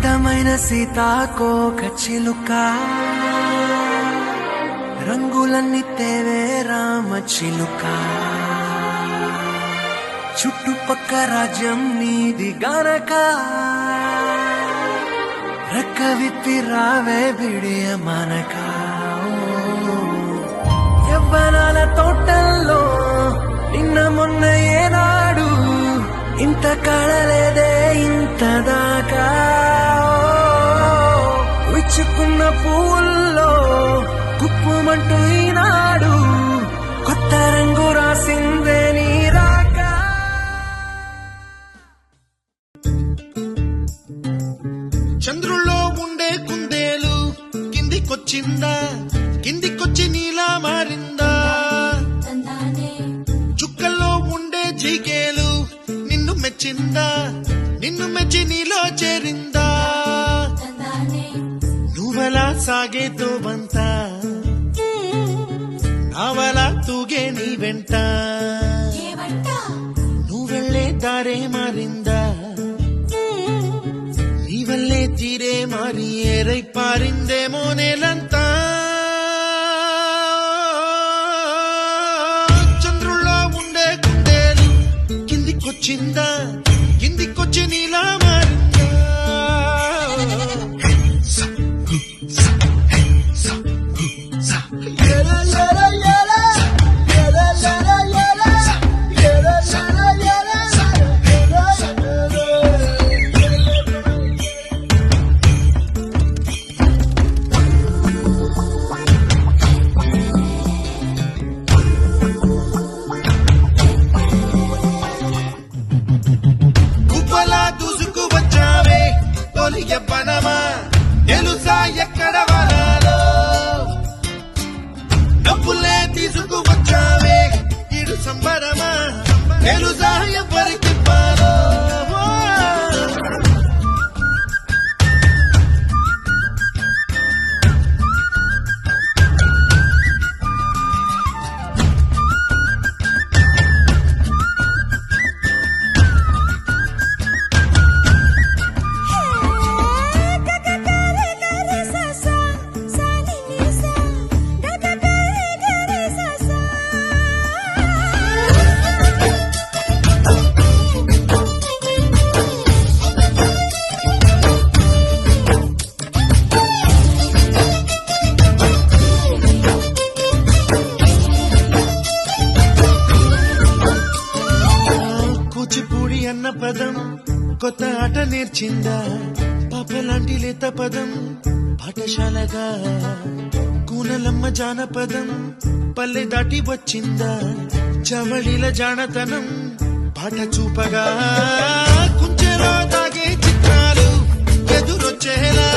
అందమైన సీతాకోక చిలుక రంగులన్నీ తేవే రామ చిలుక చుట్టుపక్క రాజ్యం నీది గనక రెక్క విప్పి రావే బిడియ మనక యవ్వనాల తోటల్లో నిన్న మొన్న ఏనాడు ఇంత కళలేదే ఇంత దాకా విచ్చుకున్న పూల్లో కుప్పుమంటూ ఈనాడు కొత్త రంగు రాసిందే నీ రాక చంద్రుల్లో ఉండే కుందేలు కిందికొచ్చిందా కిందికొచ్చి నీలా మారిందా చుక్కల్లో ఉండే జీకేలు నిన్ను మెచ్చిందా నిన్ను మెచ్చి నీలో చేరిందా నువ్వెలా సాగేతో బంత నావలా తూగే నీ వెంట నువ్వెళ్ళే దారే మారిందా నీ వల్లే తీరే మారి ఏరై పారిందేమో నేలంతా చంద్రుల్లో ఉండే కుందేలు కిందికొచ్చిందా కిందికొచ్చి నీలా మారిందా యవ్వనమా తెలుసా ఎక్కడ వనాలో డబ్బులే తీసుకువచ్చావే ఇడు సంబరమా తెలుసా ఎవరికి పాలో కూచిపూడి అన్న పదం కొత్త ఆట నేర్చిందా పాపలాంటి లేత పదం పాఠశాలగా కూనలమ్మ జానపదం పల్లె దాటి వచ్చిందా చవళిల జానతనం పాట చూపగా కుంచెలో దాగే చిత్రాలు ఎదురొచ్చేలా